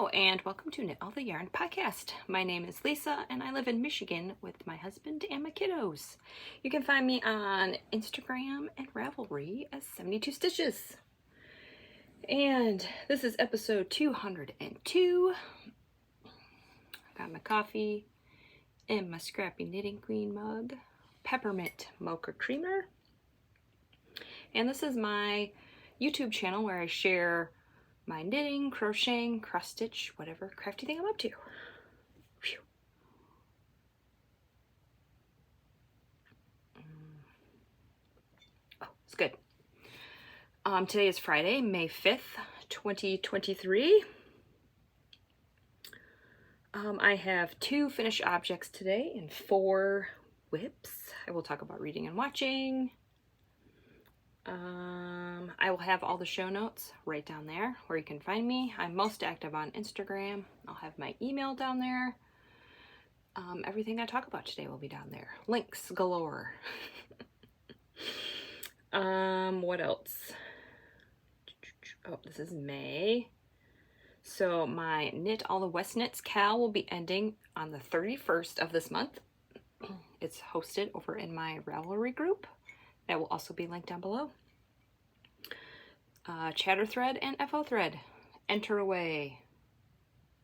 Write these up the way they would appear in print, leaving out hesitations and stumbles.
Hello and welcome to Knit All the Yarn podcast. My name is Lisa and I live in Michigan with my husband and my kiddos. You can find me on Instagram and Ravelry as 72 Stitches. And this is episode 202. I got my coffee and my Scrappy Knitting Queen mug, peppermint mocha creamer. And this is my YouTube channel where I share my knitting, crocheting, cross stitch, whatever crafty thing I'm up to. Whew. Oh, it's good. Today is Friday, May 5th, 2023. I have 2 finished objects today and 4 whips. I will talk about reading and watching. I will have all the show notes right down there where you can find me. I'm most active on Instagram. I'll have my email down there. Everything I talk about today will be down there. Links galore. What else? Oh, this is May. So my Knit All the West Knits Cal will be ending on the 31st of this month. It's hosted over in my Ravelry group. That will also be linked down below. Chatter thread and FO thread. Enter away.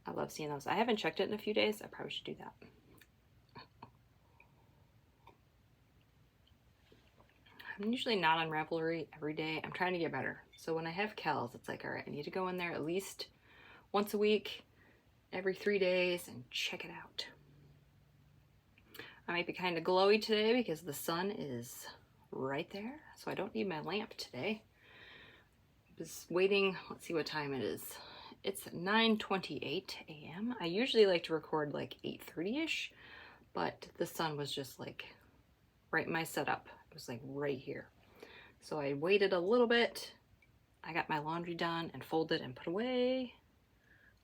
I love seeing those. I haven't checked it in a few days. I probably should do that. I'm usually not on Ravelry every day. I'm trying to get better. So when I have Kels, it's like, all right, I need to go in there at least once a week, every 3 days, and check it out. I might be kind of glowy today because the sun is right there, so I don't need my lamp today. I was waiting, let's see what time it is. It's 9:28 a.m. I usually like to record like 8:30ish, but the sun was just like right in my setup. It was like right here. So I waited a little bit. I got my laundry done and folded and put away.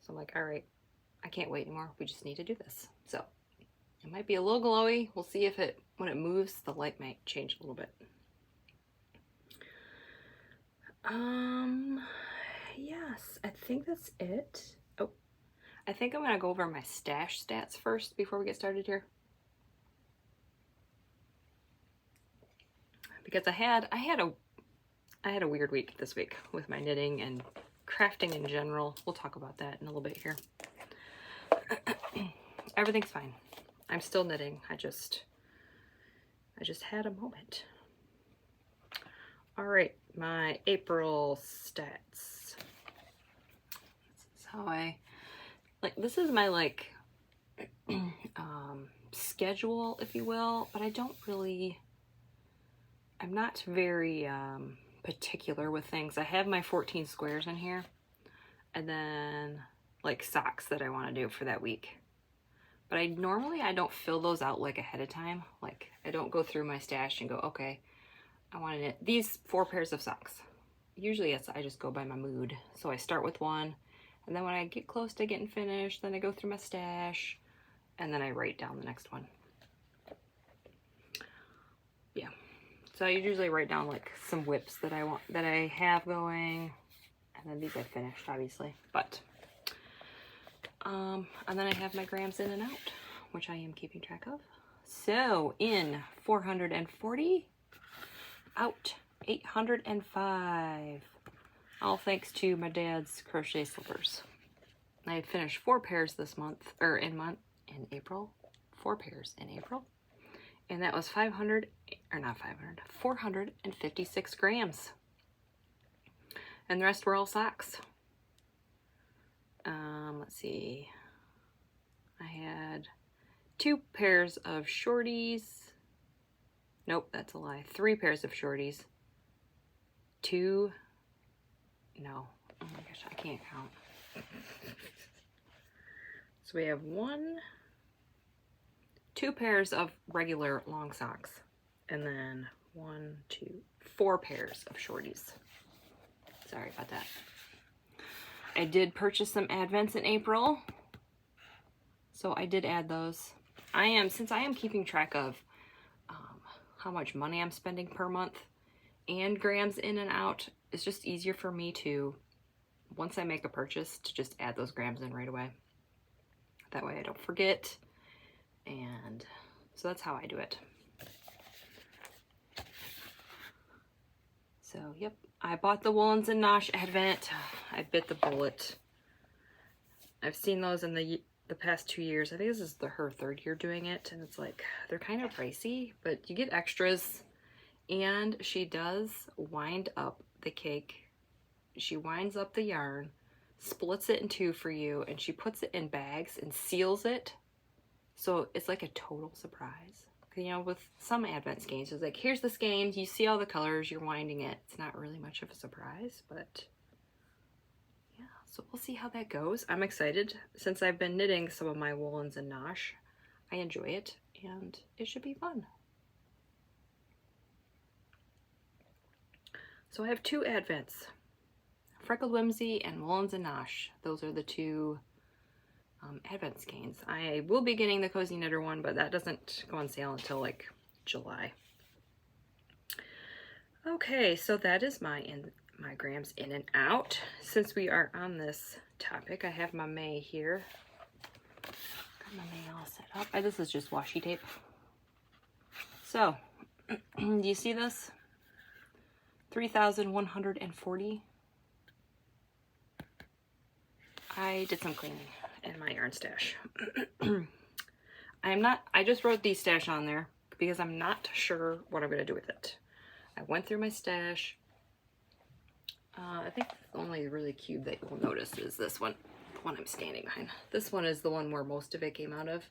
So I'm like, all right, I can't wait anymore. We just need to do this. So it might be a little glowy. We'll see if when it moves, the light might change a little bit. Yes, I think that's it. Oh, I think I'm gonna go over my stash stats first before we get started here. Because I had a weird week this week with my knitting and crafting in general. We'll talk about that in a little bit here. Everything's fine. I'm still knitting. I just had a moment. All right, my April stats. This is how this is my schedule, if you will, but I'm not very particular with things. I have my 14 squares in here, and then like socks that I want to do for that week. But I don't fill those out like ahead of time. Like I don't go through my stash and go, okay, I want to knit these 4 pairs of socks. Usually I just go by my mood. So I start with one, and then when I get close to getting finished, then I go through my stash, and then I write down the next one. Yeah. So I usually write down like some whips that I have going, and then these I finished, obviously. But and then I have my grams in and out, which I am keeping track of. So in 440, out 805. All thanks to my dad's crochet slippers. I had finished 4 pairs this month, or in April. 4 pairs in April. And that was 456 grams. And the rest were all socks. Let's see. I had 2 pairs of shorties. Nope, that's a lie. 3 pairs of shorties. 2. No. Oh my gosh, I can't count. So we have 2 pairs of regular long socks. And then 4 pairs of shorties. Sorry about that. I did purchase some advents in April. So I did add those. Since I am keeping track of how much money I'm spending per month and grams in and out, it's just easier for me to once I make a purchase to just add those grams in right away. That way I don't forget. And so that's how I do it. So, yep, I bought the Woolens and Nosh Advent. I bit the bullet. I've seen those in the past 2 years. I think this is her 3rd year doing it, and it's like, they're kind of pricey, but you get extras. And she does wind up the cake. She winds up the yarn, splits it in 2 for you, and she puts it in bags and seals it. So it's like a total surprise. You know, with some Advent skeins, it's like, here's the skeins, you see all the colors, you're winding it. It's not really much of a surprise, but yeah, so we'll see how that goes. I'm excited. Since I've been knitting some of my Woolens and Nosh, I enjoy it, and it should be fun. So I have 2 Advents, Freckled Whimsy and Woolens and Nosh. Those are the 2 Advent skeins. I will be getting the Cozy Knitter one, but that doesn't go on sale until like July. Okay, so that is my grams in and out. Since we are on this topic, I have my May here. Got my May all set up. This is just washi tape. So, do you see this? 3,140. I did some cleaning in my yarn stash. I just wrote these stash on there because I'm not sure what I'm going to do with it. I went through my stash. I think the only really cube that you'll notice is this one, the one I'm standing behind. This one is the one where most of it came out of.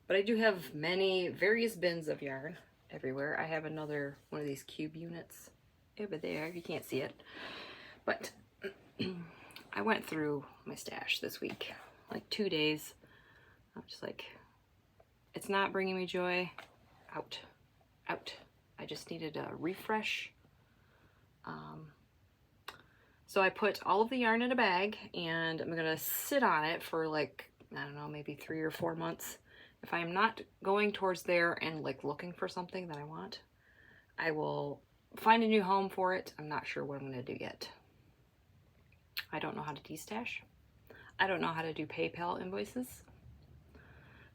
But I do have various bins of yarn everywhere. I have another one of these cube units over there. You can't see it. But I went through my stash this week. Like 2 days. I'm just like, it's not bringing me joy. Out. I just needed a refresh. So I put all of the yarn in a bag, and I'm gonna sit on it for like, I don't know, maybe 3 or 4 months. If I'm not going towards there and like looking for something that I want, I will find a new home for it. I'm not sure what I'm gonna do yet. I don't know how to destash. I don't know how to do PayPal invoices.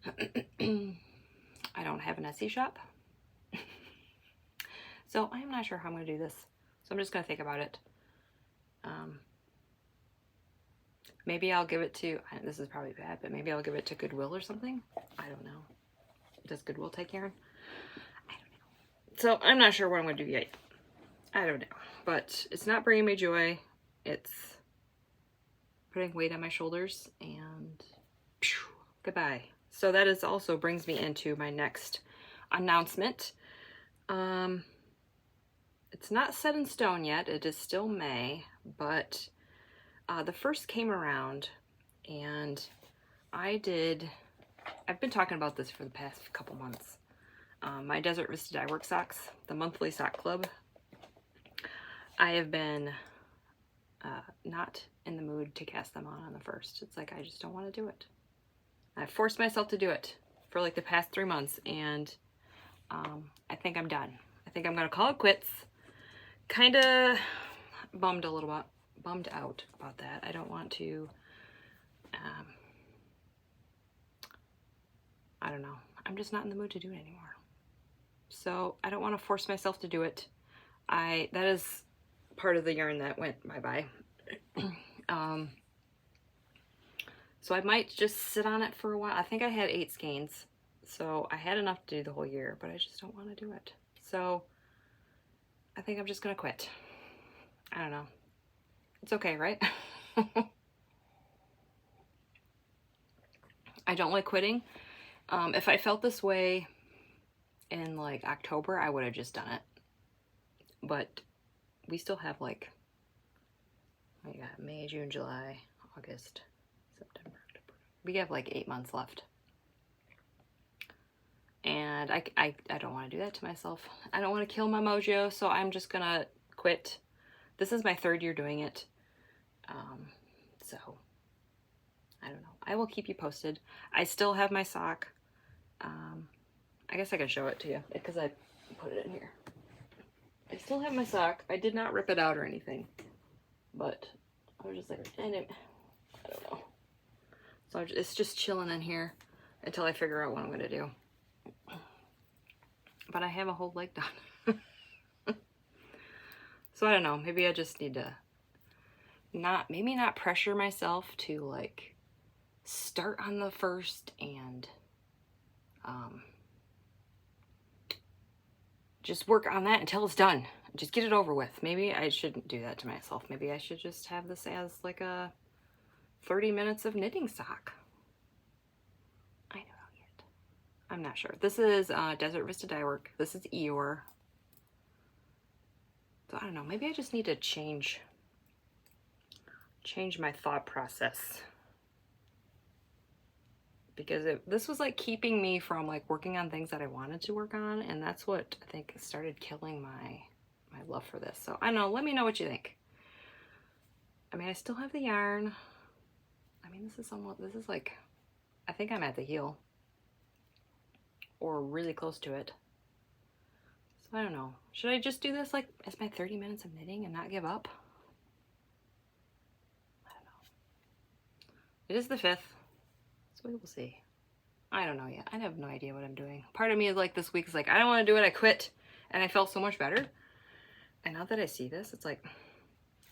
I don't have an Etsy shop. So I'm not sure how I'm going to do this. So I'm just going to think about it. Maybe I'll give it to, this is probably bad, but maybe I'll give it to Goodwill or something. I don't know. Does Goodwill take yarn? I don't know. So I'm not sure what I'm going to do yet. I don't know. But it's not bringing me joy. It's putting weight on my shoulders, and goodbye. So that is also brings me into my next announcement. It's not set in stone yet. It is still May, but the first came around, and I've been talking about this for the past couple months. My Desert Vista Dye Work socks, the monthly sock club. I have been not in the mood to cast them on the 1st. It's like, I just don't want to do it. I forced myself to do it for like the past 3 months, and I think I'm done. I think I'm going to call it quits. Kind of bummed out about that. I don't want to, I don't know. I'm just not in the mood to do it anymore. So I don't want to force myself to do it. That is part of the yarn that went bye-bye. So I might just sit on it for a while. I think I had 8 skeins, so I had enough to do the whole year, but I just don't want to do it. So I think I'm just gonna quit. I don't know. It's okay, right? I don't like quitting. If I felt this way in like October, I would have just done it. But we still have like, we got May, June, July, August, September, October. We have like 8 months left. And I don't want to do that to myself. I don't want to kill my mojo, so I'm just gonna quit. This is my 3rd year doing it. So I don't know. I will keep you posted. I still have my sock. I guess I can show it to you because I put it in here. I still have my sock. I did not rip it out or anything, but I was just like, I don't know. So it's just chilling in here until I figure out what I'm gonna do. But I have a whole leg done. So I don't know, maybe I just need to maybe not pressure myself to like start on the first and just work on that until it's done. Just get it over with. Maybe I shouldn't do that to myself. Maybe I should just have this as like a 30 minutes of knitting sock. I don't know yet. I'm not sure. This is Desert Vista Dye Work. This is Eeyore. So I don't know. Maybe I just need to change my thought process. Because this was like keeping me from like working on things that I wanted to work on, and that's what I think started killing my love for this. So I don't know, let me know what you think. I mean, I still have the yarn. I mean, this is like, I think I'm at the heel or really close to it. So I don't know. Should I just do this like as my 30 minutes of knitting and not give up? I don't know. It is the 5th. So we will see. I don't know yet. I have no idea what I'm doing. Part of me is like this week is like, I don't want to do it. I quit. And I felt so much better. And now that I see this, it's like,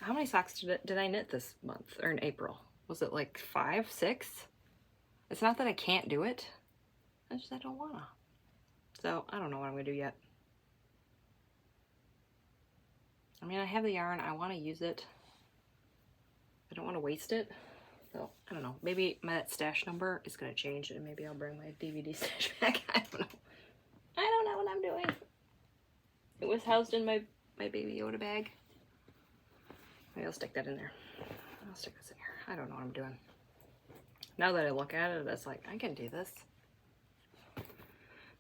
how many socks did I knit this month or in April? Was it like 5, 6? It's not that I can't do it. It's just I don't want to. So I don't know what I'm going to do yet. I mean, I have the yarn. I want to use it. I don't want to waste it. So, I don't know. Maybe that stash number is going to change and maybe I'll bring my DVD stash back. I don't know. I don't know what I'm doing. It was housed in my Baby Yoda bag. Maybe I'll stick that in there. I'll stick this in here. I don't know what I'm doing. Now that I look at it, it's like, I can do this.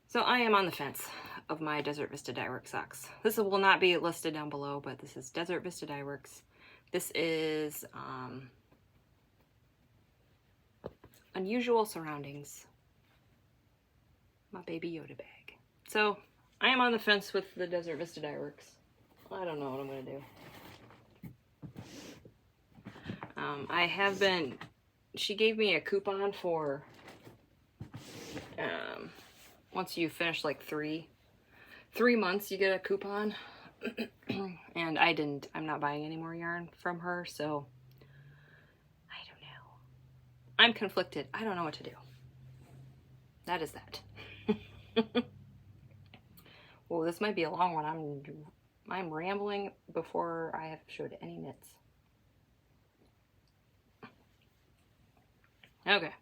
So I am on the fence of my Desert Vista Dye Works socks. This will not be listed down below, but this is Desert Vista Dye Works. This is Unusual Surroundings. My Baby Yoda bag. So I am on the fence with the Desert Vista Dye Works. I don't know what I'm going to do. I have been, she gave me a coupon for, once you finish like three months, you get a coupon. And I'm not buying any more yarn from her, so I don't know. I'm conflicted. I don't know what to do. That is that. Well, this might be a long one. I'm rambling before I have showed any knits. Okay.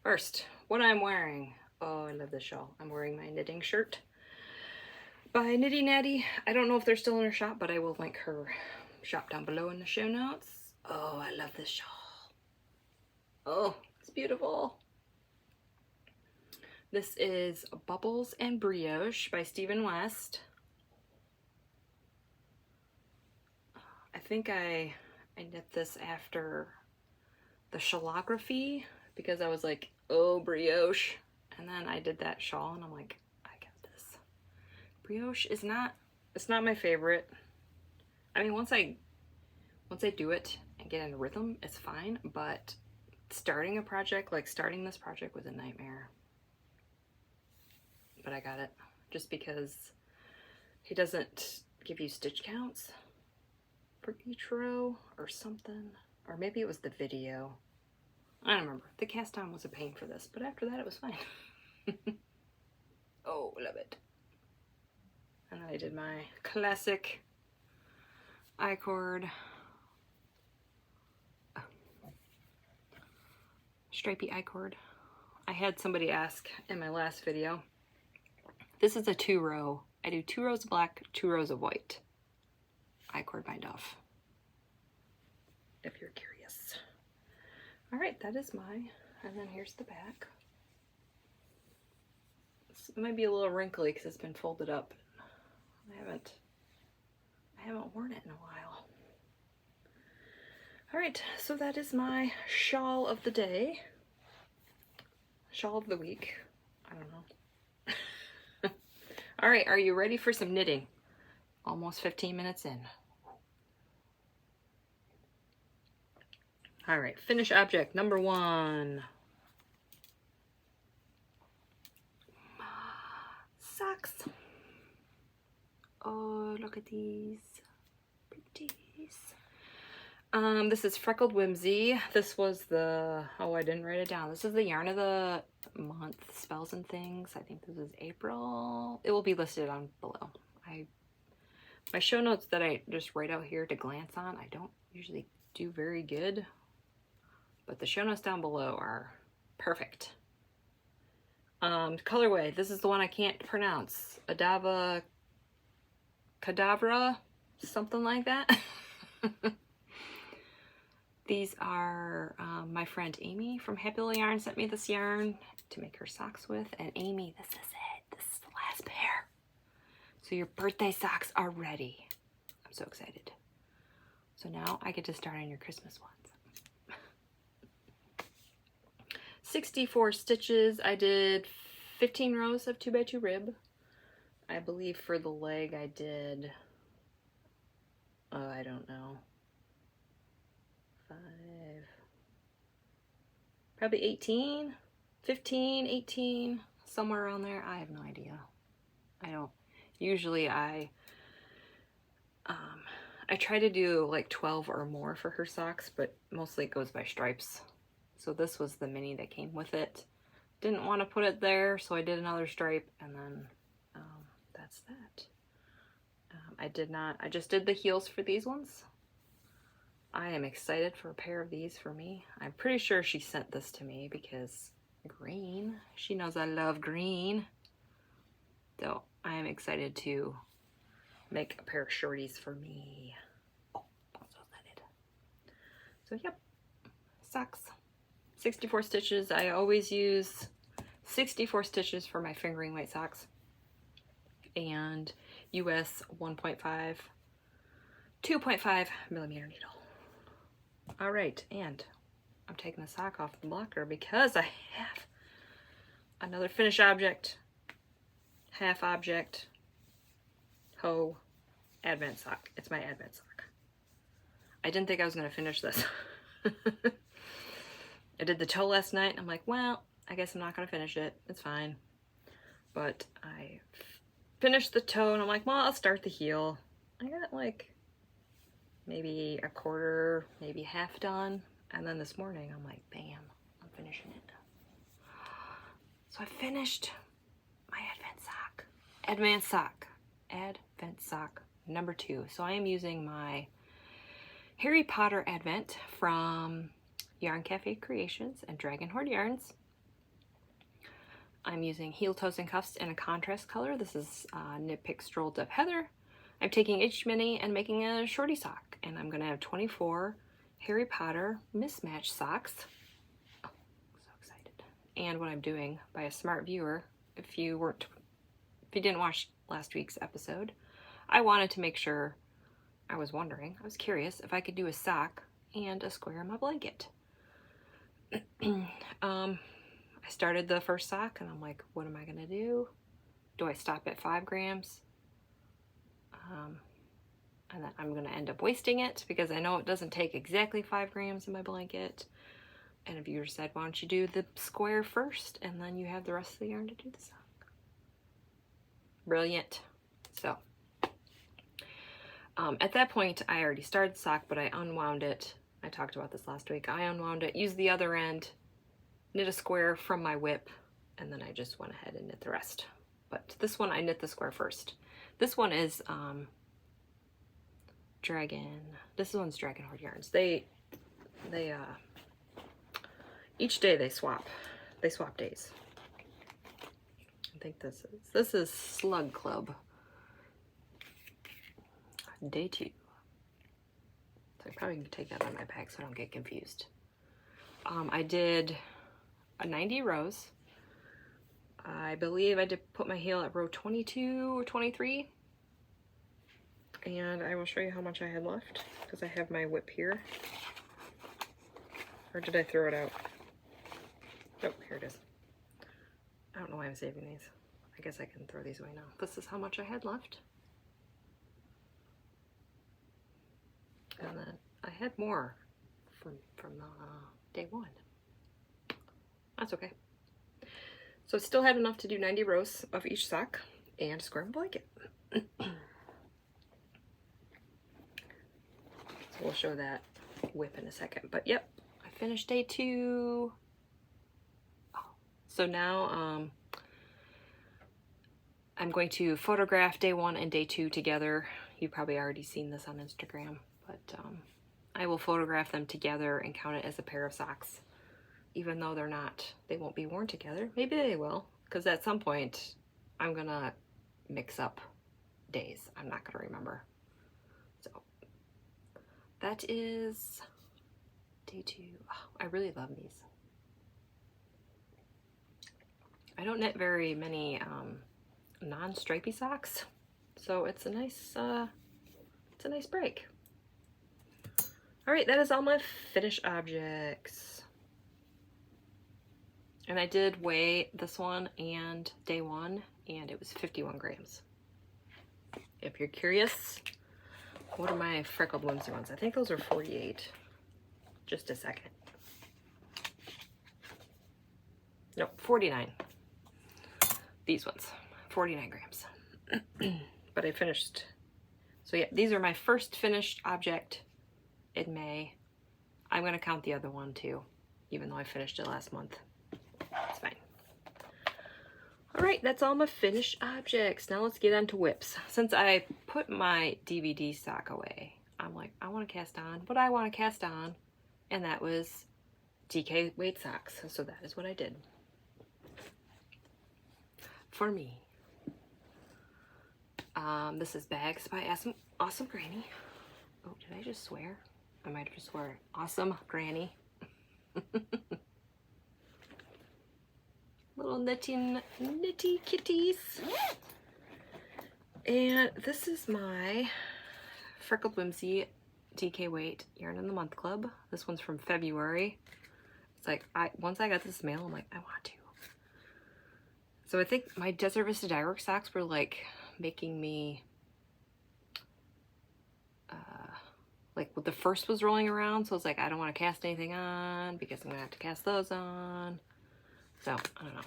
First, what I'm wearing. Oh, I love this shawl. I'm wearing my knitting shirt by Nitty Natty. I don't know if they're still in her shop, but I will link her shop down below in the show notes. Oh, I love this shawl. Oh, it's beautiful. This is Bubbles and Brioche by Stephen West. I think I knit this after the shawlography because I was like, oh, brioche. And then I did that shawl and I'm like, I got this. Brioche is it's not my favorite. I mean, once I do it and get in a rhythm, it's fine. But starting this project was a nightmare. But I got it just because he doesn't give you stitch counts for each row or something. Or maybe it was the video. I don't remember. The cast on was a pain for this, but after that it was fine. Oh, love it. And then I did my classic I-cord stripey I-cord. I had somebody ask in my last video. This is a 2-row. I do 2 rows of black, 2 rows of white. I-cord bind off. If you're curious. All right, that is and then here's the back. It might be a little wrinkly because it's been folded up. I haven't worn it in a while. All right, so that is my shawl of the day. Shawl of the week. I don't know. All right, are you ready for some knitting? Almost 15 minutes in. All right, finish object number 1. Socks. Oh, look at these pretties. This is Freckled Whimsy. This was the, oh, I didn't write it down. This is the yarn of the month, spells and things. I think this is April. It will be listed on below. My show notes that I just write out here to glance on, I don't usually do very good, but the show notes down below are perfect. Colorway, this is the one I can't pronounce. Avada, Kedavra, something like that. These are my friend Amy from Happy Little Yarn sent me this yarn to make her socks with. And Amy, this is it. This is the last pair. So your birthday socks are ready. I'm so excited. So now I get to start on your Christmas ones. 64 stitches. I did 15 rows of 2x2 rib. I believe for the leg I did, I don't know, 5, probably 18, 15, 18, somewhere around there. I have no idea. I don't, usually I try to do like 12 or more for her socks, but mostly it goes by stripes. So this was the mini that came with it. Didn't want to put it there, so I did another stripe, and then that's that. I just did the heels for these ones. I am excited for a pair of these for me. I'm pretty sure she sent this to me because green. She knows I love green. So I am excited to make a pair of shorties for me. Oh, I'm so excited. So yep, socks. 64 stitches. I always use 64 stitches for my fingering weight socks. And US 1.5, 2.5 millimeter needle. All right, and I'm taking the sock off the blocker because I have another finished object, half object, hoe, advent sock. It's my advent sock. I didn't think I was going to finish this. I did the toe last night, and I'm like, well, I guess I'm not going to finish it. It's fine. But I finished the toe, and I'm like, well, I'll start the heel. I got like maybe a quarter, maybe half done. And then this morning, I'm like, bam, I'm finishing it. So I finished my advent sock. Advent sock number 2. So I am using my Harry Potter Advent from Yarn Cafe Creations and Dragon Hoard Yarns. I'm using heel, toes, and cuffs in a contrast color. This is Knitpicks Stroll Dove Heather. I'm taking each mini and making a shorty sock, and I'm gonna have 24 Harry Potter mismatch socks. Oh, so excited. And what I'm doing, by a smart viewer, if you didn't watch last week's episode, I wanted to make sure, I was curious if I could do a sock and a square in my blanket. I started the first sock and I'm like, what am I gonna do? Do I stop at 5 grams? And then I'm gonna end up wasting it because I know it doesn't take exactly 5 grams in my blanket. And a viewer said, why don't you do the square first and then you have the rest of the yarn to do the sock. Brilliant. So at that point I already started the sock, but I unwound it. I talked about this last week. I unwound it, used the other end, knit a square from my whip, and then I just went ahead and knit the rest. But this one I knit the square first. This one is this one's Dragon Hoard Yarns. They each day they swap days. I think this is Slug Club day 2. So I probably can take that on my bag so I don't get confused. I did 90 rows. I believe I did put my heel at row 22 or 23. And I will show you how much I had left because I have my whip here. Or did I throw it out? Oh, here it is. I don't know why I'm saving these. I guess I can throw these away now. This is how much I had left. And then I had more from day one. That's okay. So I still had enough to do 90 rows of each sock and a square blanket. So we'll show that whip in a second. But yep, I finished day 2. Oh, so now I'm going to photograph day 1 and day 2 together. You've probably already seen this on Instagram, but I will photograph them together and count it as a pair of socks. Even though they won't be worn together. Maybe they will, because at some point I'm gonna mix up days. I'm not gonna remember. So that is day 2. Oh, I really love these. I don't knit very many non-stripy socks, so it's a nice break. All right, that is all my finished objects. And I did weigh this one and day 1, and it was 51 grams. If you're curious, what are my Freckled Whimsy ones? I think those are 48. Just a second. No, 49. These ones, 49 grams. But I finished. So yeah, these are my first finished object in May. I'm going to count the other one too, even though I finished it last month. It's fine. All right, that's all my finished objects. Now let's get on to whips. Since I put my DVD sock away, I'm like, I want to cast on what I want to cast on, and that was DK weight socks. So that is what I did. For me. This is Bags by Awesome Granny. Oh, did I just swear? I might have just swear. Awesome Granny. Little nitty kitties. And this is my Freckled Whimsy DK Weight Yarn in the Month Club. This one's from February. It's like, once I got this mail, I'm like, I want to. So I think my Desert Vista Dyeworks socks were like making me, like the first was rolling around. So it's like, I don't want to cast anything on because I'm going to have to cast those on. So, I don't know.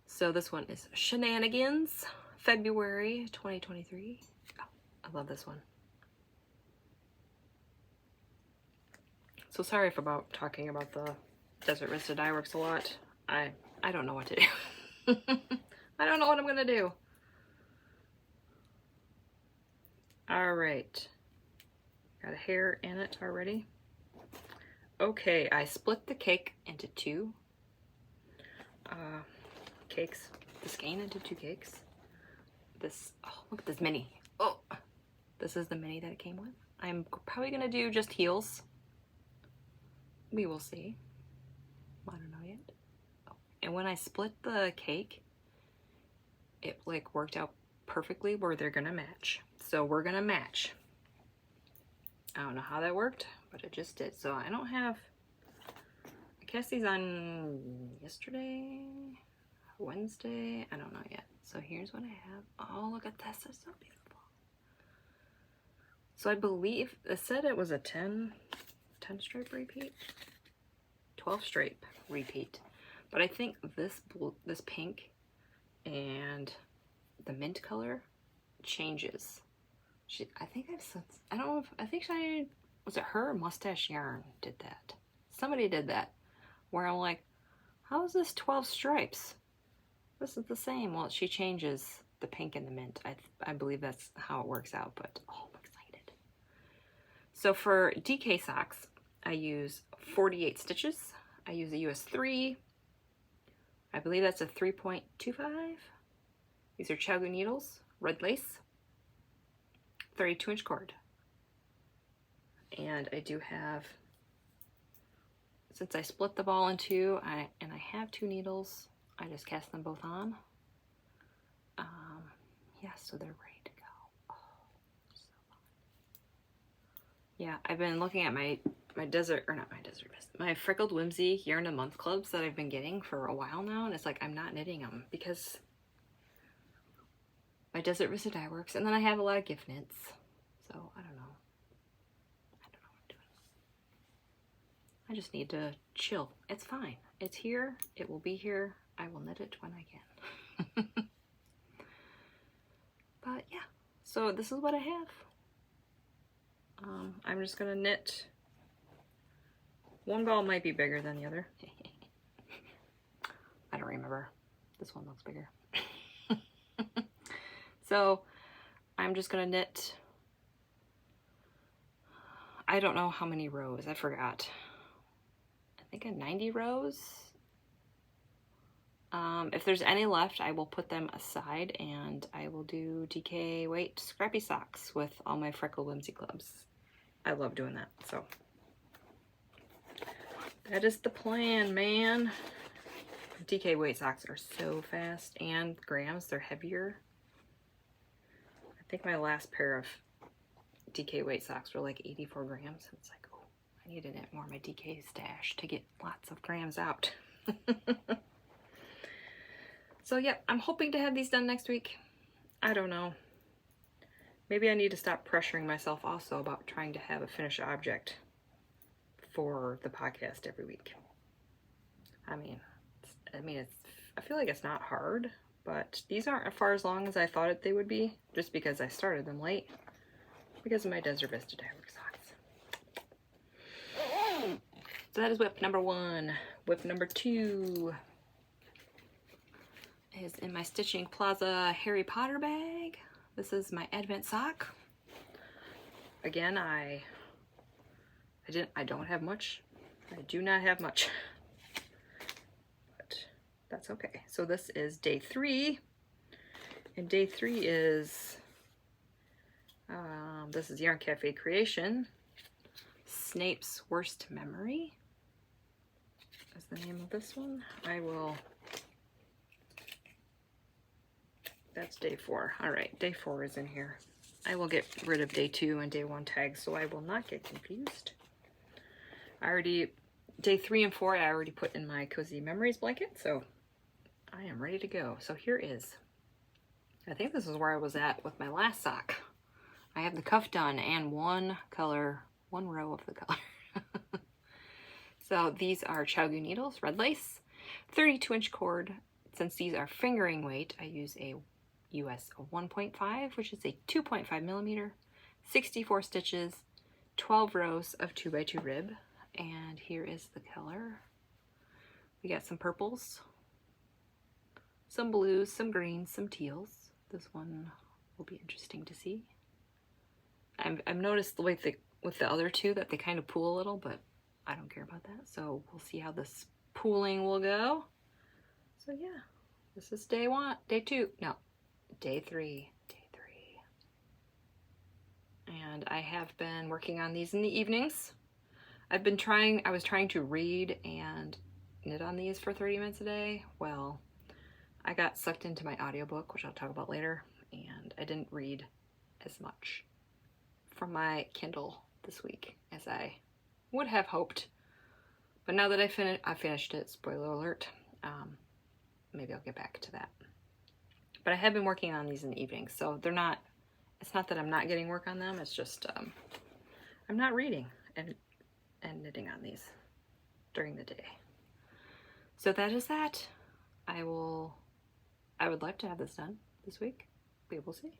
So this one is Shenanigans, February 2023. Oh, I love this one. So sorry about talking about the Desert Vista Dyeworks a lot. I don't know what to do. I don't know what I'm gonna do. All right. Got a hair in it already. Okay, I split the cake into 2 cakes. The skein into 2 cakes. This, oh, look at this mini. Oh, this is the mini that it came with. I'm probably gonna do just heels. We will see. I don't know yet. Oh, and when I split the cake, it like worked out perfectly where they're gonna match. So we're gonna match. I don't know how that worked, but it just did. So I don't have, I cast these on yesterday, Wednesday, I don't know yet. So here's what I have. Oh, look at this, it's so beautiful. So I believe, it said it was a 10 stripe repeat, 12 stripe repeat. But I think this pink and the mint color changes. I think I don't know if, I think was it her or Mustache Yarn did that? Somebody did that, where I'm like, how is this 12 stripes? This is the same. Well, she changes the pink and the mint. I believe that's how it works out, but oh, I'm excited. So for DK socks, I use 48 stitches. I use a US 3. I believe that's a 3.25. These are Chiaogoo needles, red lace, 32-inch cord. And I do have, since I split the ball in 2, and I have 2 needles, I just cast them both on. Yeah, so they're ready to go. Oh, so fun. Yeah, I've been looking at my Freckled Whimsy Yarn a Month clubs that I've been getting for a while now, and it's like I'm not knitting them because my Desert Vista Dyeworks, and then I have a lot of gift knits, so I don't know. just need to chill. It's fine. It's here. It will be here. I will knit it when I can. But yeah, so this is what I have. I'm just gonna knit. One ball might be bigger than the other. I don't remember. This one looks bigger. So I'm just gonna knit, I don't know how many rows, I forgot. I think 90 rows. If there's any left, I will put them aside and I will do DK weight scrappy socks with all my Freckled Whimsy clubs. I love doing that, so that is the plan, man. DK weight socks are so fast, and grams, they're heavier. I think my last pair of DK weight socks were like 84 grams. It's like, oh, I need to knit more of my DK stash to get lots of grams out. So yeah, I'm hoping to have these done next week. I don't know. Maybe I need to stop pressuring myself also about trying to have a finished object for the podcast every week. I feel like it's not hard, but these aren't far as long as I thought they would be, just because I started them late because of my Desert Vista Fabric socks. So that is whip number 1. Whip number 2 is in my Stitching Plaza Harry Potter bag. This is my Advent sock. Again, I don't have much. I do not have much. But that's okay. So this is day 3. And day 3 is this is Yarn Cafe Creation. Snape's Worst Memory is the name of this one. That's day 4. All right, day 4 is in here. I will get rid of day 2 and day 1 tags so I will not get confused. Day 3 and 4 I already put in my Cozy Memories blanket, so I am ready to go. So here is, I think this is where I was at with my last sock. I have the cuff done and one row of the color. So these are Chiaogoo needles, red lace, 32-inch cord. Since these are fingering weight, I use a US 1.5, which is a 2.5 millimeter, 64 stitches, 12 rows of 2x2 rib. And here is the color. We got some purples, some blues, some greens, some teals. This one will be interesting to see. I've noticed with the other two that they kind of pool a little, but I don't care about that. So we'll see how this pooling will go. So yeah, this is day 3. And I have been working on these in the evenings. I was trying to read and knit on these for 30 minutes a day. Well, I got sucked into my audiobook, which I'll talk about later, and I didn't read as much from my Kindle this week as I would have hoped. But now that I finished it, spoiler alert, maybe I'll get back to that. But I have been working on these in the evenings, so it's not that I'm not getting work on them, it's just I'm not reading and knitting on these during the day. So that is that. I would like to have this done this week. We will see.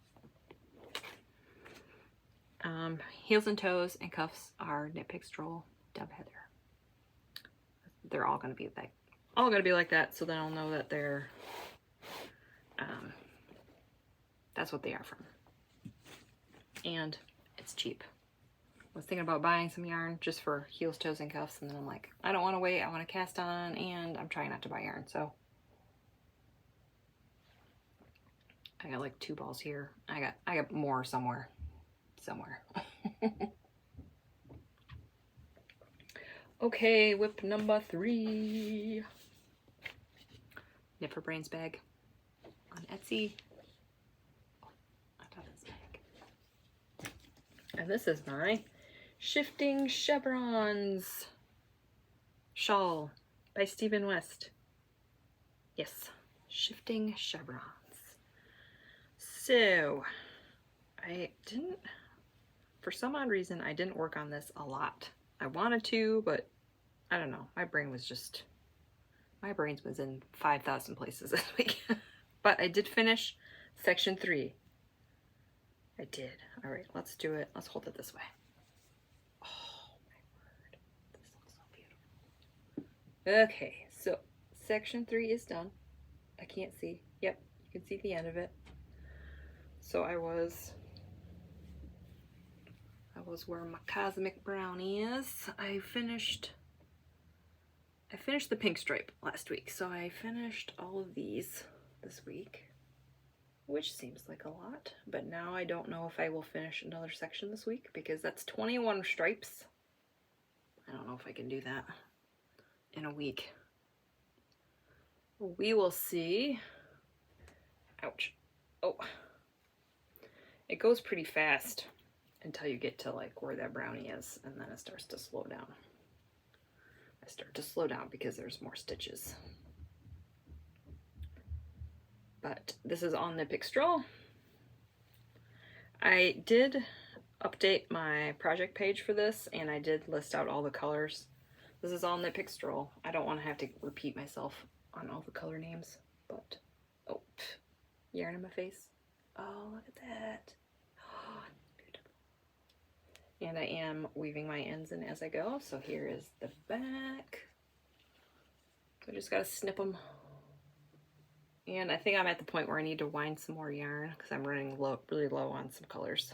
Heels and toes and cuffs are Knitpicks Stroll Dove Heather. They're all gonna be like that, so then I'll know that they're that's what they are from. And it's cheap. I was thinking about buying some yarn just for heels, toes, and cuffs, and then I'm like, I don't want to wait. I want to cast on, and I'm trying not to buy yarn. So I got like 2 balls here. I got more somewhere. Okay, whip number 3. Knit for Brains bag on Etsy. Oh, I got this bag. And this is my Shifting Chevrons shawl by Stephen West. Yes, Shifting Chevrons. So, for some odd reason, I didn't work on this a lot. I wanted to, but I don't know. My brain was in 5,000 places this week. But I did finish section 3. I did. All right, let's do it. Let's hold it this way. Oh my word. This looks so beautiful. Okay, so section 3 is done. I can't see. Yep, you can see the end of it. So I was where my cosmic brownie is. I finished the pink stripe last week, so I finished all of these this week, which seems like a lot, but now I don't know if I will finish another section this week because that's 21 stripes. I don't know if I can do that in a week. We will see. Ouch. Oh. It goes pretty fast until you get to like where that brownie is, and then it starts to slow down. I start to slow down because there's more stitches. But this is on Knitpicks Stroll. I did update my project page for this, and I did list out all the colors. This is all Knitpicks Stroll. I don't want to have to repeat myself on all the color names, but oh, yarn in my face. Oh, look at that. Oh, beautiful. And I am weaving my ends in as I go. So here is the back. So I just got to snip them. And I think I'm at the point where I need to wind some more yarn because I'm running low, really low on some colors.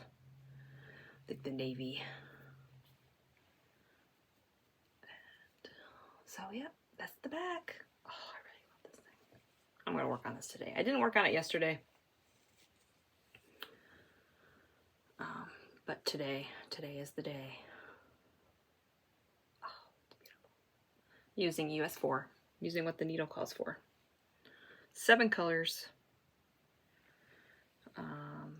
Like the navy. And so yeah, that's the back. Oh, I really love this thing. I'm going to work on this today. I didn't work on it yesterday. But today is the day. Oh, it's beautiful. Using US 4, using what the needle calls for. 7 colors.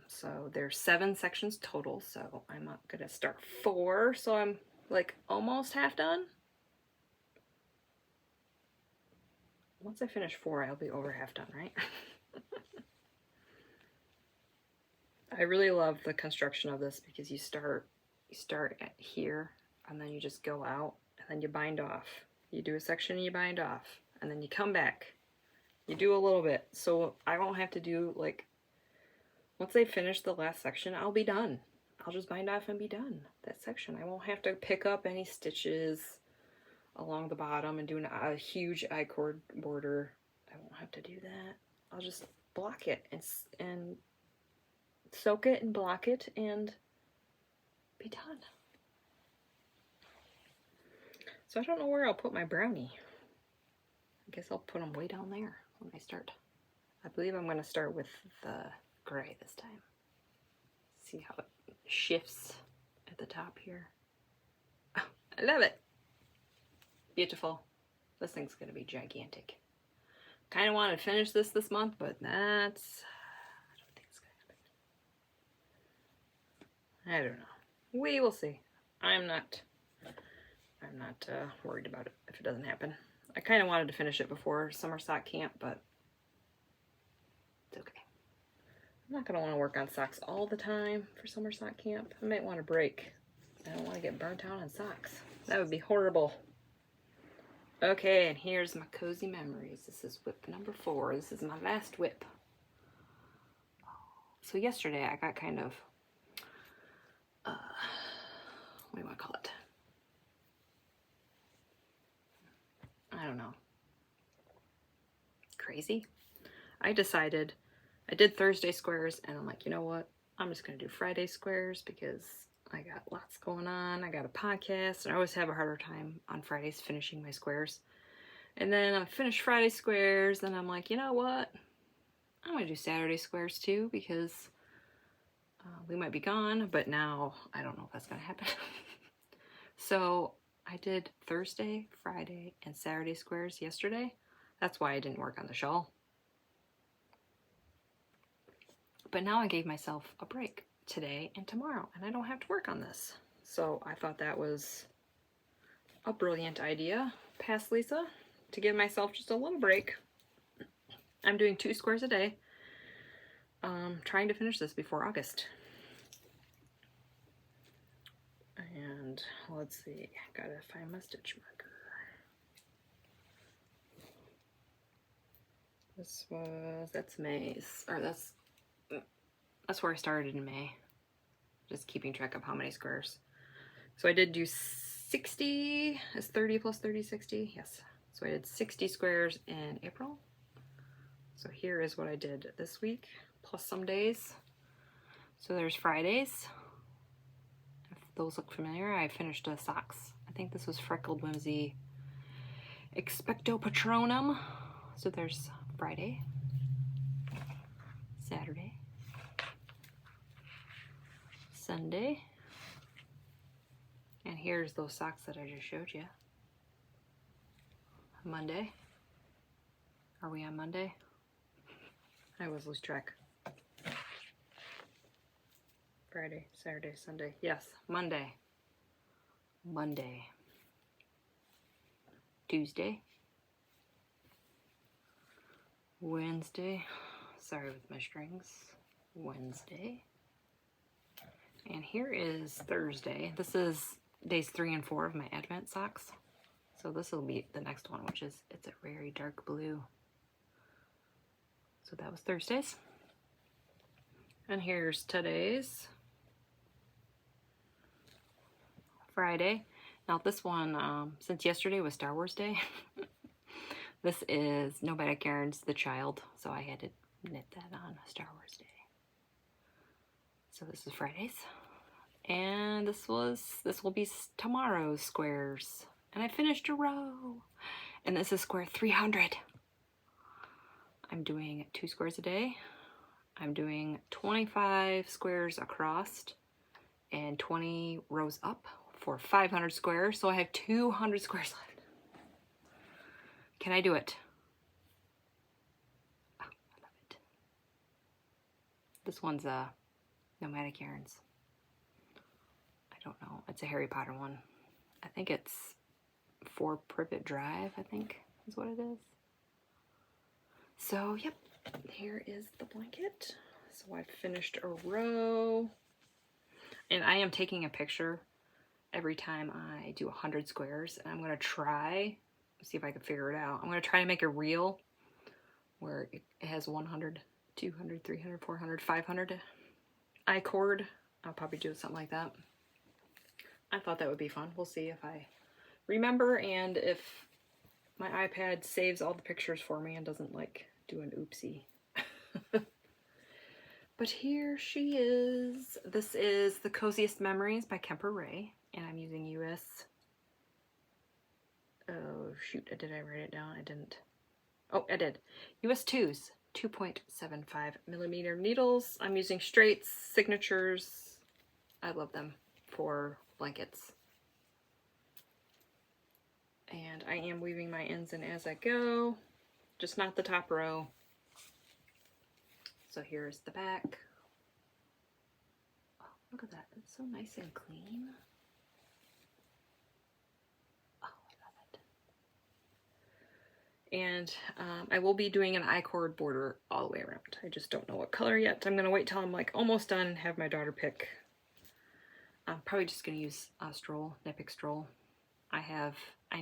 So there's 7 sections total, so I'm gonna start 4, so I'm like almost half done. Once I finish 4, I'll be over half done, right? I really love the construction of this because you start at here, and then you just go out, and then you bind off. You do a section and you bind off, and then you come back. You do a little bit, so I won't have to do, like, once I finish the last section, I'll be done. I'll just bind off and be done, that section. I won't have to pick up any stitches along the bottom and do a huge I-cord border. I won't have to do that. I'll just block it and soak it and block it and be done. So I don't know where I'll put my brownie. I guess I'll put them way down there when I start. I believe I'm going to start with the gray this time. See how it shifts at the top here. Oh, I love it. Beautiful. This thing's going to be gigantic. Kind of wanted to finish this month, but that's... I don't think it's going to happen. I don't know. We will see. I'm not worried about it if it doesn't happen. I kind of wanted to finish it before summer sock camp, but it's okay. I'm not going to want to work on socks all the time for summer sock camp. I might want a break. I don't want to get burnt out on socks. That would be horrible. Okay, and here's my cozy memories. This is whip number 4. This is my last whip. So yesterday I got kind of, what do you want to call it? I don't know. Crazy. I decided, I did Thursday squares, and I'm like, you know what? I'm just going to do Friday squares because I got lots going on. I got a podcast, and I always have a harder time on Fridays finishing my squares. And then I finished Friday squares, and I'm like, you know what? I'm going to do Saturday squares too because we might be gone, but now I don't know if that's going to happen. So I did Thursday, Friday, and Saturday squares yesterday. That's why I didn't work on the shawl. But now I gave myself a break today and tomorrow, and I don't have to work on this. So I thought that was a brilliant idea, past Lisa, to give myself just a little break. I'm doing 2 squares a day, trying to finish this before August. And let's see, gotta find my stitch marker. That's May's, or that's where I started in May. Just keeping track of how many squares. So I did do 60, is 30 plus 30, 60? Yes. So I did 60 squares in April. So here is what I did this week, plus some days. So there's Fridays. If those look familiar, I finished socks. I think this was Freckled Whimsy Expecto Patronum. So there's Friday, Saturday, Sunday, and here's those socks that I just showed you. Monday. Are we on Monday? I always lose track. Friday, Saturday, Sunday. Yes, Monday. Monday. Tuesday. Wednesday. Sorry with my strings. Wednesday. And here is Thursday. This is days 3 and 4 of my Advent socks. So this will be the next one, which is, it's a very dark blue. So that was Thursdays. And here's today's. Friday. Now this one, since yesterday was Star Wars Day, this is Nobody Cares the Child, so I had to knit that on Star Wars Day. So this is Fridays. And this will be tomorrow's squares. And I finished a row. And this is square 300. I'm doing 2 squares a day. I'm doing 25 squares across and 20 rows up for 500 squares. So I have 200 squares left. Can I do it? Oh, I love it. This one's Nomadic Yarns. I don't know. It's a Harry Potter one. I think it's 4 Privet Drive, I think is what it is. So, yep. Here is the blanket. So I've finished a row. And I am taking a picture every time I do 100 squares. And I'm going to try, see if I can figure it out. I'm going to try to make a reel where it has 100, 200, 300, 400, 500 I-cord. I'll probably do something like that. I thought that would be fun. We'll see if I remember and if my iPad saves all the pictures for me and doesn't like do an oopsie. But here she is. This is The Coziest Memories by Kemper Ray, and I'm using US. Oh shoot, did I write it down? I didn't. Oh, I did. US 2s, 2.75 millimeter needles. I'm using straights, signatures. I love them for blankets. And I am weaving my ends in as I go, just not the top row. So here's the back. Oh, look at that. It's so nice and clean. Oh, I love it. And I will be doing an I-cord border all the way around. I just don't know what color yet. I'm going to wait till I'm like almost done and have my daughter pick. I'm probably just going to use Stroll, Knitpicks Stroll. I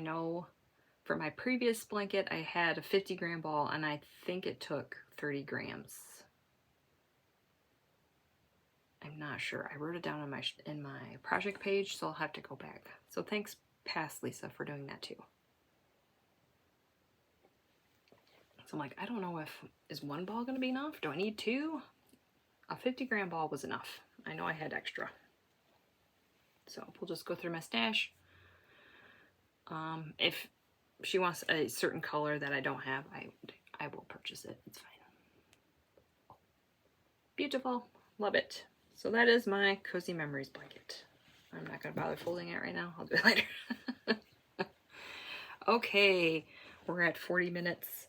know for my previous blanket, I had a 50 gram ball and I think it took 30 grams. I'm not sure. I wrote it down on in my project page, so I'll have to go back. So thanks, past Lisa, for doing that too. So I'm like, I don't know is 1 ball going to be enough? Do I need 2? A 50 gram ball was enough. I know I had extra. So we'll just go through my stash. If she wants a certain color that I don't have, I will purchase it. It's fine. Beautiful. Love it. So that is my Cozy Memories blanket. I'm not going to bother folding it right now. I'll do it later. Okay, we're at 40 minutes.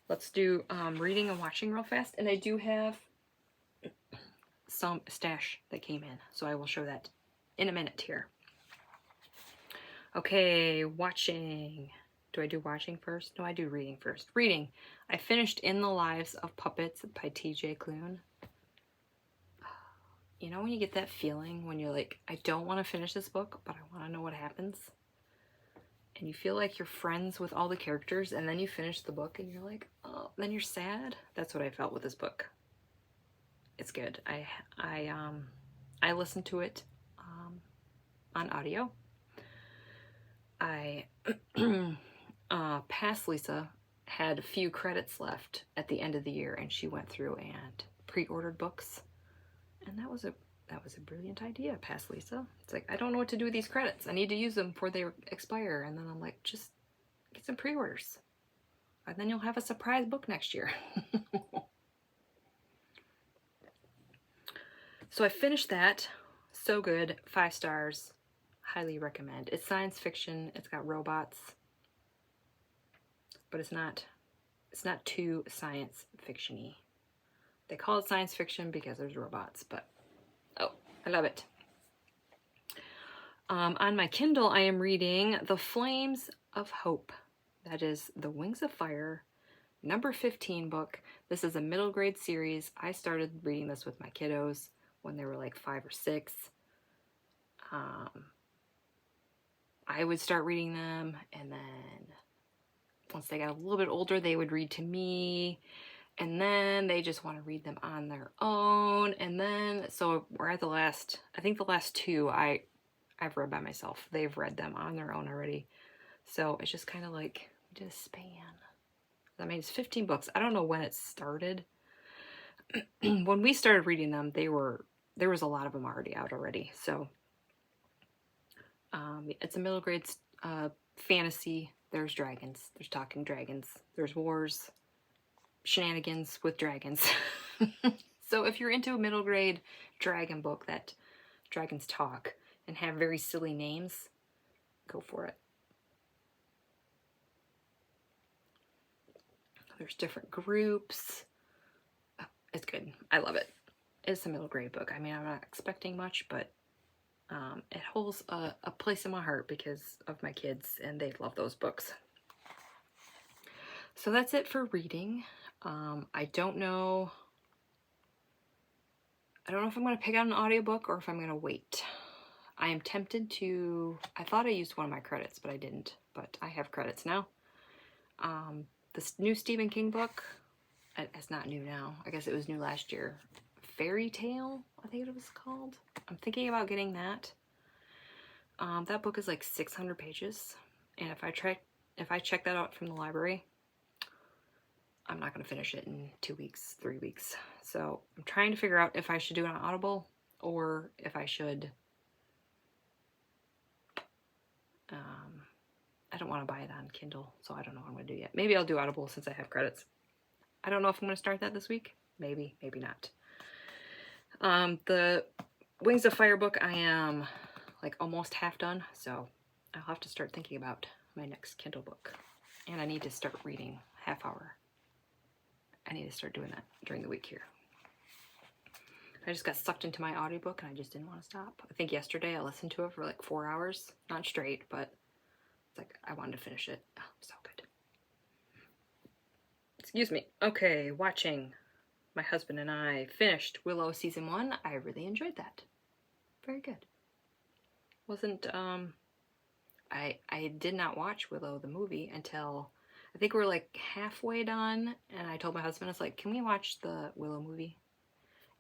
Let's do reading and watching real fast. And I do have some stash that came in, so I will show that in a minute here. Okay, watching. Do I do watching first? No, I do reading first. Reading. I finished In the Lives of Puppets by T.J. Klune. You know when you get that feeling when you're like, I don't want to finish this book, but I want to know what happens? And you feel like you're friends with all the characters, and then you finish the book and you're like, oh, then you're sad. That's what I felt with this book. It's good. I listened to it on audio. Past Lisa had a few credits left at the end of the year, and she went through and pre-ordered books, and that was a brilliant idea, Past Lisa. It's like, I don't know what to do with these credits. I need to use them before they expire, and then I'm like, just get some pre-orders, and then you'll have a surprise book next year. So I finished that. So good. 5 stars. Highly recommend. It's science fiction. It's got robots, but it's not too science fiction-y. They call it science fiction because there's robots, but oh, I love it. On my Kindle, I am reading The Flames of Hope. That is the Wings of Fire, number 15 book. This is a middle grade series. I started reading this with my kiddos when they were like 5 or 6. I would start reading them, and then once they got a little bit older, they would read to me, and then they just want to read them on their own. And then, so we're at the last, I think the last 2 I've read by myself. They've read them on their own already. So it's just kind of like, we did a span. I mean, it's 15 books. I don't know when it started. When we started reading them, there was a lot of them already out already. So it's a middle grade fantasy. There's dragons. There's talking dragons. There's wars, shenanigans with dragons. So if you're into a middle grade dragon book that dragons talk and have very silly names, go for it. There's different groups. Oh, it's good. I love it. It's a middle grade book. I mean, I'm not expecting much, but it holds a place in my heart because of my kids, and they love those books. So that's it for reading. I don't know if I'm going to pick out an audiobook or if I'm going to wait. I am tempted to, I thought I used one of my credits, but I didn't. But I have credits now. This new Stephen King book, it's not new now. I guess it was new last year. Fairy Tale, I think it was called. I'm thinking about getting that. That book is like 600 pages. And if I check that out from the library, I'm not going to finish it in 2 weeks, 3 weeks. So I'm trying to figure out if I should do it on Audible or if I should... I don't want to buy it on Kindle, so I don't know what I'm going to do yet. Maybe I'll do Audible since I have credits. I don't know if I'm going to start that this week. Maybe, maybe not. The Wings of Fire book, I am like almost half done, so I'll have to start thinking about my next Kindle book. And I need to start reading half hour. I need to start doing that during the week here. I just got sucked into my audiobook and I just didn't want to stop. I think yesterday I listened to it for like 4 hours. Not straight, but it's like I wanted to finish it. Oh, so good. Excuse me. Okay, watching. My husband and I finished Willow season 1. I really enjoyed that. Very good. Wasn't, I did not watch Willow the movie until, I think we're like halfway done, and I told my husband, I was like, can we watch the Willow movie?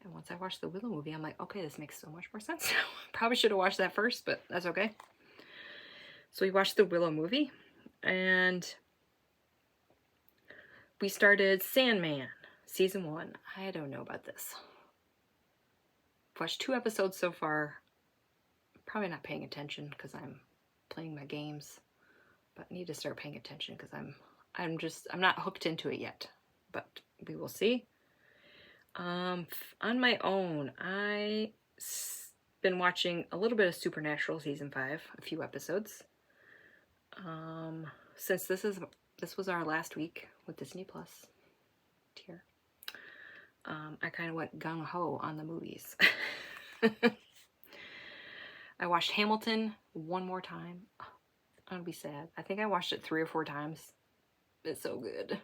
And once I watched the Willow movie, I'm like, okay, this makes so much more sense now. Probably should have watched that first, but that's okay. So we watched the Willow movie, and we started Sandman, season 1. I don't know about this. I've watched 2 episodes so far. Probably not paying attention because I'm playing my games, but I need to start paying attention because I'm not hooked into it yet, but we will see. On my own, I've been watching a little bit of Supernatural season 5, a few episodes. Since this was our last week with Disney Plus tier, I kind of went gung-ho on the movies. I watched Hamilton one more time. I'm gonna be sad. I think I watched it 3 or 4 times. It's so good.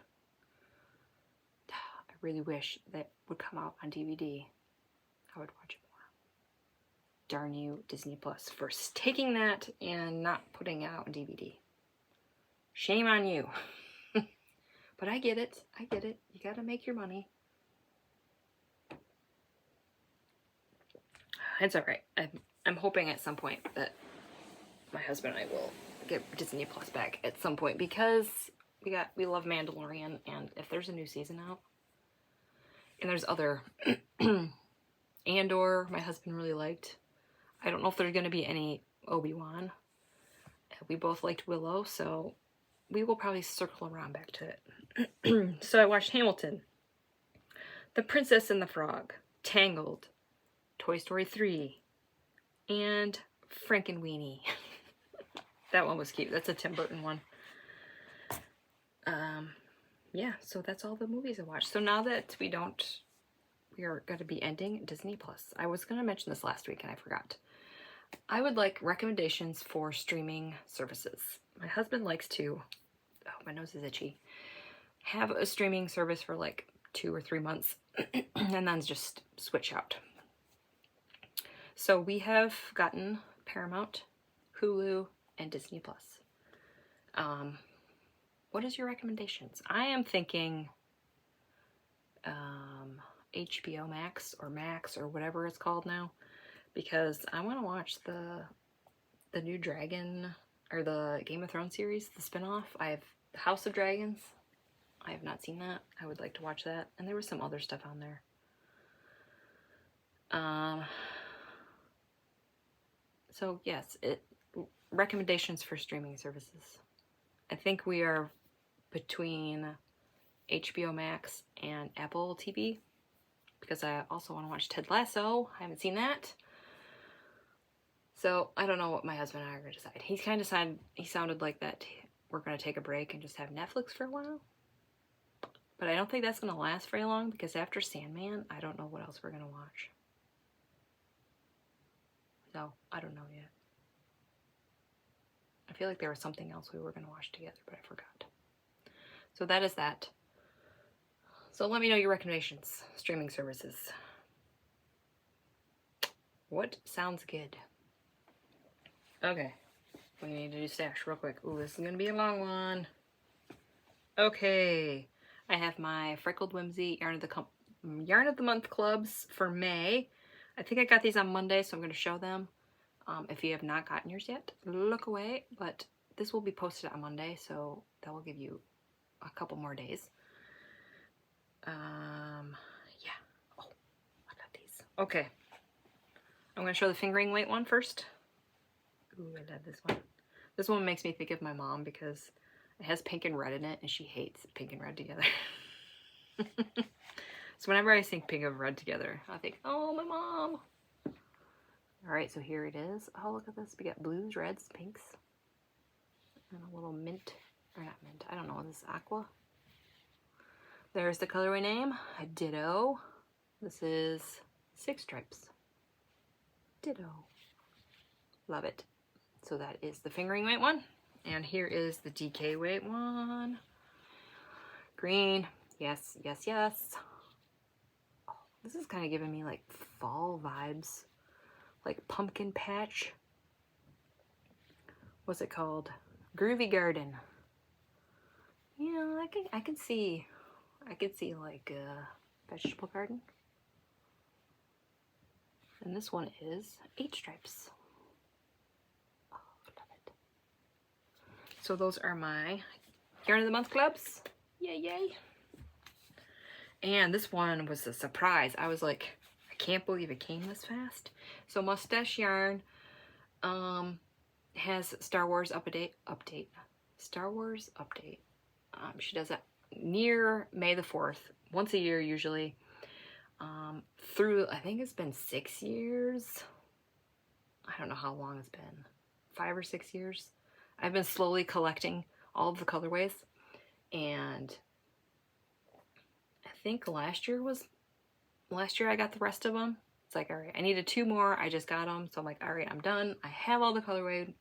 I really wish that would come out on DVD. I would watch it more. Darn you, Disney Plus, for taking that and not putting it out on DVD. Shame on you. But But I get it. I get it. You gotta make your money. It's alright. I'm hoping at some point that my husband and I will get Disney Plus back at some point, because we love Mandalorian, and if there's a new season out, and there's other Andor my husband really liked. I don't know if there's going to be any Obi-Wan. We both liked Willow, so we will probably circle around back to it. So I watched Hamilton, The Princess and the Frog, Tangled, Toy Story 3, and Frankenweenie. That one was cute. That's a Tim Burton one. Yeah, so that's all the movies I watched. So now that we are going to be ending Disney Plus. I was going to mention this last week and I forgot. I would like recommendations for streaming services. My husband likes to, oh, my nose is itchy, have a streaming service for like 2 or 3 months and then just switch out. So we have gotten Paramount, Hulu, and Disney Plus. What is your recommendations? I am thinking HBO Max or whatever it's called now, because I want to watch the new Dragon, or the Game of Thrones series, the spinoff. I have House of Dragons. I have not seen that. I would like to watch that. And there was some other stuff on there. So yes, recommendations for streaming services. I think we are between HBO Max and Apple TV, because I also want to watch Ted Lasso. I haven't seen that. So I don't know what my husband and I are going to decide. He sounded like that we're going to take a break and just have Netflix for a while. But I don't think that's going to last very long, because after Sandman, I don't know what else we're going to watch. So I don't know yet. I feel like there was something else we were going to watch together, but I forgot. So that is that. So let me know your recommendations, streaming services. What sounds good? Okay, we need to do stash real quick. Ooh, this is going to be a long one. Okay, I have my Freckled Whimsy Yarn of the Month clubs for May. I think I got these on Monday, so I'm going to show them. If you have not gotten yours yet, look away, but this will be posted on Monday, so that will give you a couple more days. Yeah. Oh, I got these. Okay. I'm going to show the fingering weight one first. Ooh, I love this one. This one makes me think of my mom, because it has pink and red in it, and she hates pink and red together. So whenever I think pink and red together, I think, oh, my mom. Alright, so here it is. Oh, look at this. We got blues, reds, pinks, and a little mint, or not mint, I don't know what this is, aqua. There's the colorway name, Ditto. This is 6 stripes. Ditto. Love it. So that is the fingering weight one. And here is the DK weight one. Green. Yes, yes, yes. Oh, this is kind of giving me like fall vibes. Like pumpkin patch. What's it called? Groovy Garden. Yeah, I can see like a vegetable garden. And this one is 8 stripes. Oh, love it. So those are my Yarn of the Month clubs. Yay, yay. And this one was a surprise. I was like, I can't believe it came this fast. So Mustache Yarn has Star Wars update. Star Wars update. She does it near May the 4th, once a year usually. Through, I think it's been 6 years. I don't know how long it's been. 5 or 6 years. I've been slowly collecting all of the colorways. And I think last year I got the rest of them. It's like, all right, I needed 2 more. I just got them. So I'm like, all right, I'm done. I have all the colorways.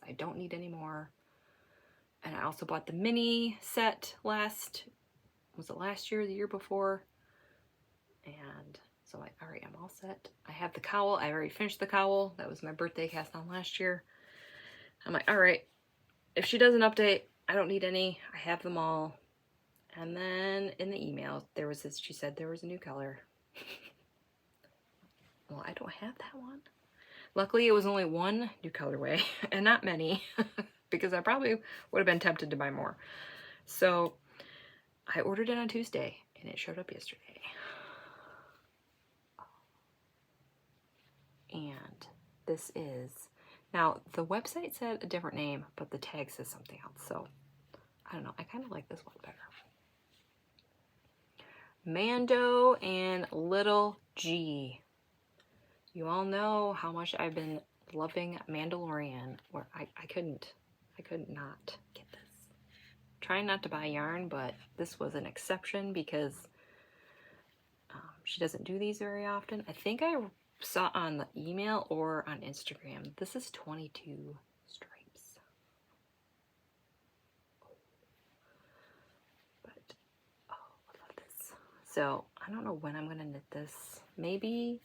I don't need any more. And I also bought the mini set last year or the year before? And so I'm like, all right, I'm all set. I have the cowl. I already finished the cowl. That was my birthday cast on last year. I'm like, all right, if she does an update, I don't need any. I have them all. And then in the email, there was this, she said there was a new color. Well, I don't have that one. Luckily, it was only one new colorway and not many because I probably would have been tempted to buy more. So I ordered it on Tuesday and it showed up yesterday. And this is, now the website said a different name, but the tag says something else. So I don't know. I kind of like this one better. Mando and Little G. You all know how much I've been loving Mandalorian, where I could not get this. Trying not to buy yarn, but this was an exception because she doesn't do these very often. I think I saw on the email or on Instagram. This is 22 stripes. But, oh, I love this. So, I don't know when I'm going to knit this. Maybe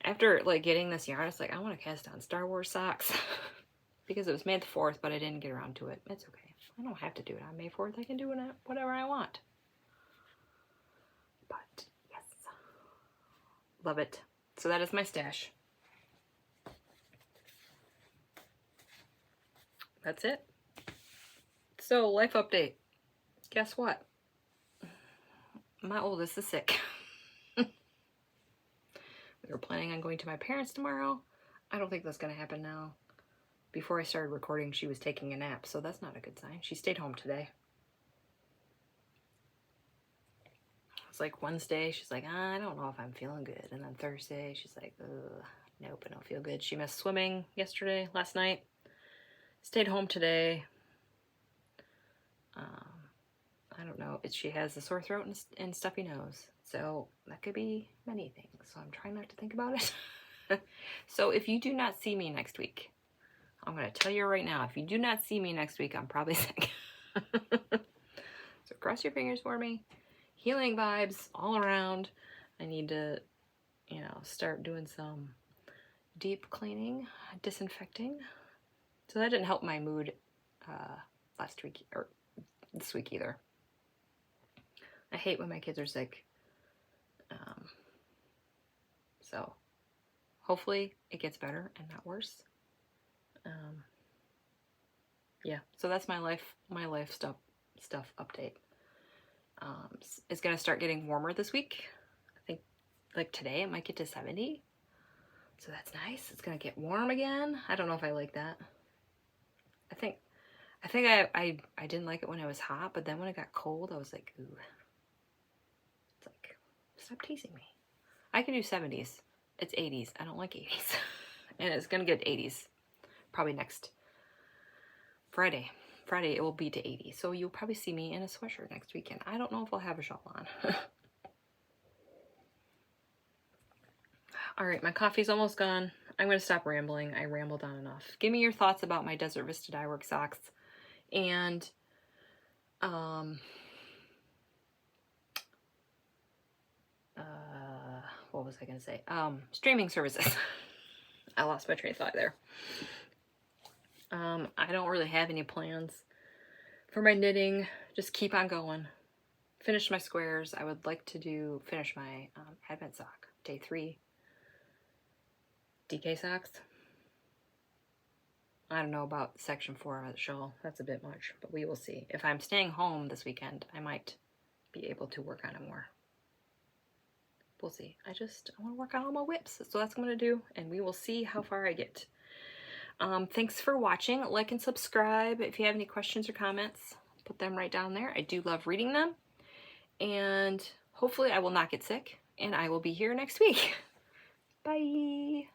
after, like, getting this yarn, it's like, I want to cast on Star Wars socks. Because it was May the 4th, but I didn't get around to it. It's okay. I don't have to do it on May 4th. I can do it whatever I want. But, yes. Love it. So that is my stash. That's it. So, life update. Guess what? My oldest is sick. We were planning on going to my parents tomorrow. I don't think that's going to happen now. Before I started recording, she was taking a nap, so that's not a good sign. She stayed home today. It's like Wednesday, she's like, I don't know if I'm feeling good. And then Thursday, she's like, nope, I don't feel good. She missed swimming last night. Stayed home today. I don't know. She has a sore throat and stuffy nose. So that could be many things. So I'm trying not to think about it. So if you do not see me next week, I'm going to tell you right now, if you do not see me next week, I'm probably sick. So cross your fingers for me. Healing vibes all around. I need to, start doing some deep cleaning, disinfecting. So that didn't help my mood last week or this week either. I hate when my kids are sick. So hopefully it gets better and not worse. Yeah, so that's my life stuff update. It's gonna start getting warmer this week. I think like today it might get to 70. So that's nice. It's gonna get warm again. I don't know if I like that. I think I didn't like it when it was hot, but then when it got cold, I was like, ooh. It's like, stop teasing me. I can do 70s. It's 80s. I don't like 80s. And it's gonna get 80s. Probably next Friday. Friday it will be to 80. So you'll probably see me in a sweatshirt next weekend. I don't know if I'll have a shawl on. All right, my coffee's almost gone. I'm going to stop rambling. I rambled on enough. Give me your thoughts about my Desert Vista Dyework socks. And, what was I going to say? Streaming services. I lost my train of thought there. I don't really have any plans for my knitting. Just keep on going. Finish my squares. I would like to finish my Advent sock. Day 3. DK socks. I don't know about section 4 of the shawl. That's a bit much, but we will see. If I'm staying home this weekend, I might be able to work on it more. We'll see. I want to work on all my whips. So that's what I'm going to do, and we will see how far I get. Thanks for watching. Like and subscribe. If you have any questions or comments, put them right down there. I do love reading them. And hopefully I will not get sick, and I will be here next week. Bye.